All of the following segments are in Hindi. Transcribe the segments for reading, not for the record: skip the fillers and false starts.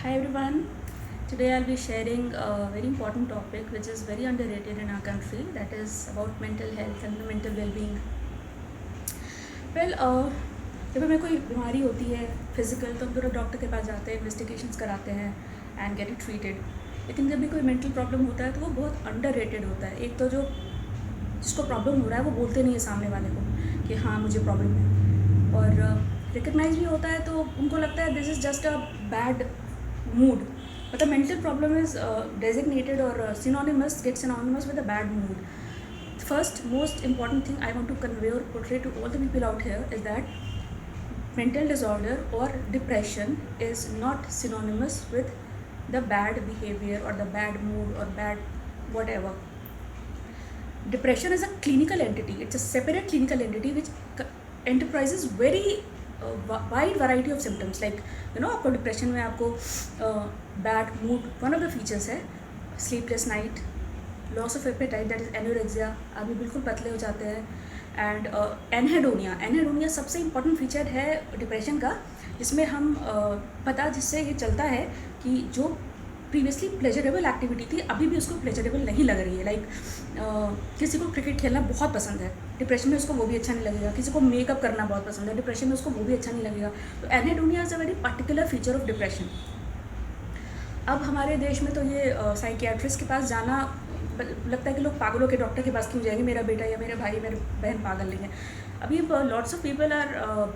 Hi everyone. Today I'll be sharing a very important topic which is very underrated in our country, that is about mental health and the mental well-being. जब हमें कोई बीमारी होती है फिजिकल तो हम तुरंत डॉक्टर के पास जाते हैं, इन्वेस्टिगेशंस कराते हैं एंड गेट इट ट्रीटेड. लेकिन जब भी कोई मेंटल प्रॉब्लम होता है तो वो बहुत अंडररेटेड होता है. एक तो जो जिसको प्रॉब्लम हो रहा है वो बोलते नहीं है सामने वाले को कि हाँ मुझे प्रॉब्लम है, और रिकग्नाइज भी होता है तो उनको लगता है this is just a bad mood, but the mental problem is designated or synonymous, gets synonymous with a bad mood. First most important thing I want to convey or portray to all the people out here is that mental disorder or depression is not synonymous with the bad behavior or the bad mood or bad whatever. Depression is a clinical entity. It's a separate clinical entity which enterprises very wide variety of symptoms. Like आपको डिप्रेशन में आपको bad mood, one of the features है sleepless night, loss of appetite that is anorexia, आदमी बिल्कुल पतले हो जाते हैं, एंड एनहेडोनिया सबसे इम्पॉर्टेंट फीचर है डिप्रेशन का, जिसमें हम पता जिससे ये चलता है कि जो प्रीवियसली प्लेजरेबल एक्टिविटी थी अभी भी उसको प्लेजरेबल नहीं लग रही है. लाइक किसी को क्रिकेट खेलना बहुत पसंद है, डिप्रेशन में उसको वो भी अच्छा नहीं लगेगा. किसी को मेकअप करना बहुत पसंद है, डिप्रेशन में उसको वो भी अच्छा नहीं लगेगा. तो anhedonia is a very particular feature of depression. अब हमारे देश में तो ये साइकियाट्रिस्ट के पास जाना लगता है कि लोग पागलों के डॉक्टर के पास क्यों जाएंगे, मेरा बेटा या मेरे भाई मेरे बहन पागल नहीं है. अभी lots of people are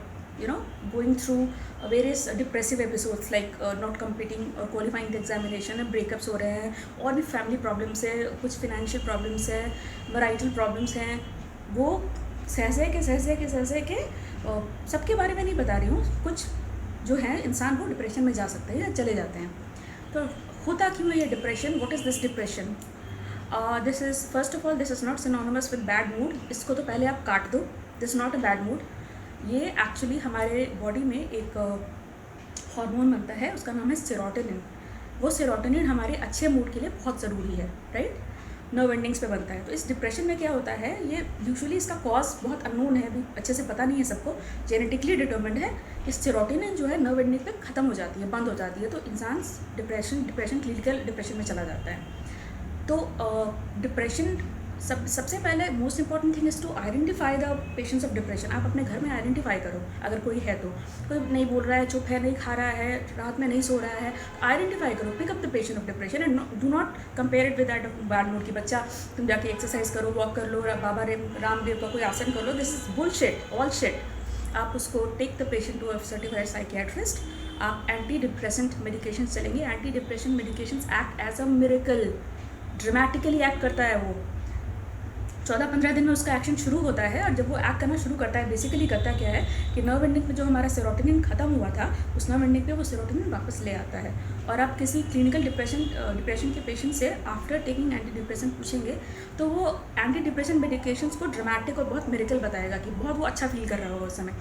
going through various depressive episodes like not completing or qualifying the examination, breakups हो रहे हैं, और भी फैमिली प्रॉब्लम्स है, कुछ फिनेंशियल प्रॉब्लम्स है, मैरिटल प्रॉब्लम्स हैं. वो सहसे के सबके बारे में नहीं बता रही हूँ, कुछ जो है इंसान वो डिप्रेशन में जा सकते हैं या चले जाते हैं. तो होता क्यों है ये depression? What is this depression? This is first of all this is not synonymous with bad mood. इसको तो पहले आप काट दो. This not a bad mood. ये एक्चुअली हमारे बॉडी में एक हार्मोन बनता है, उसका नाम है सेरोटोनिन. वो सेरोटोनिन हमारे अच्छे मूड के लिए बहुत ज़रूरी है, राइट? नर्व एंडिंग्स पे बनता है. तो इस डिप्रेशन में क्या होता है, ये यूजुअली इसका कॉज बहुत अननोन है, अभी अच्छे से पता नहीं है सबको. जेनेटिकली डिटर्मिन्ड है. इस सेरोटोनिन जो है नर्व एंडिंग पे ख़त्म हो जाती है, बंद हो जाती है, तो इंसान डिप्रेशन क्लिनिकल डिप्रेशन में चला जाता है. तो डिप्रेशन सबसे पहले most important thing is to identify the patients of depression. आप अपने घर में आइडेंटिफाई करो अगर कोई है तो. कोई नहीं बोल रहा है, चुप है, नहीं खा रहा है, रात में नहीं सो रहा है, आइडेंटिफाई करो. Pick up the patient of depression and do not compare it with that of bad mood की बच्चा तुम जाके एक्सरसाइज करो, वॉक कर लो, बाबा रामदेव का कोई आसन कर लो. This is bullshit, all shit. आप उसको take the patient to a certified psychiatrist. आप एंटी डिप्रेसेंट मेडिकेशन चलेंगे. Anti depression medication act as a miracle, dramatically act करता है. वो 14-15 दिन में उसका एक्शन शुरू होता है, और जब वो एक्ट करना शुरू करता है बेसिकली करता क्या है कि नर्व एंडिंग में जो हमारा सेरोटोनिन खत्म हुआ था उस नर्व एंडिंग पे वो सेरोटोनिन वापस ले आता है. और आप किसी क्लिनिकल डिप्रेशन के पेशेंट से आफ्टर टेकिंग एंटी डिप्रेशन पूछेंगे तो वो एंटी डिप्रेशन मेडिकेशंस को ड्रामेटिक और बहुत मिरेकल बताएगा कि बहुत वो अच्छा फील कर रहा होगा उस समय.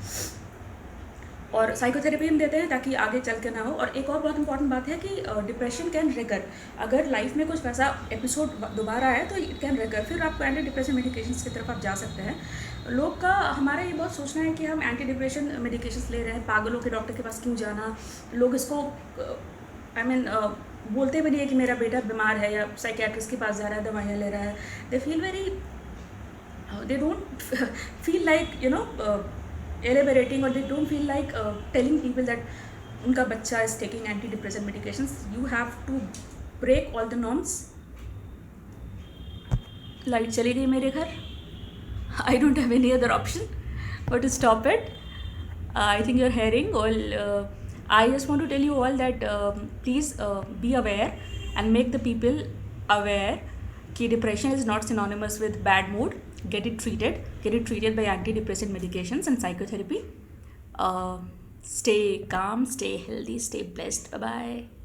और साइकोथेरेपी हम देते हैं ताकि आगे चल के ना हो. और एक और बहुत इंपॉर्टेंट बात है कि डिप्रेशन कैन रिकर. अगर लाइफ में कुछ वैसा एपिसोड दोबारा है तो इट कैन रिकर. फिर आपको एंटी डिप्रेशन मेडिकेशंस की तरफ आप जा सकते हैं. लोग का हमारा ये बहुत सोचना है कि हम एंटी डिप्रेशन मेडिकेशंस ले रहे हैं, पागलों के डॉक्टर के पास क्यों जाना. लोग इसको बोलते भी नहीं है कि मेरा बेटा बीमार है या साइकियाट्रिस्ट के पास जा रहा है, दवाइयाँ ले रहा है. They feel very, they don't feel like elaborating, or they don't feel like telling people that उनका बच्चा is taking antidepressant medications. You have to break all the norms. Light चली गई मेरे घर. I don't have any other option but to stop it. I think you're hearing all. I just want to tell you all that please be aware and make the people aware कि depression is not synonymous with bad mood. Get it treated by antidepressant medications and psychotherapy. Stay calm, stay healthy, stay blessed. Bye bye.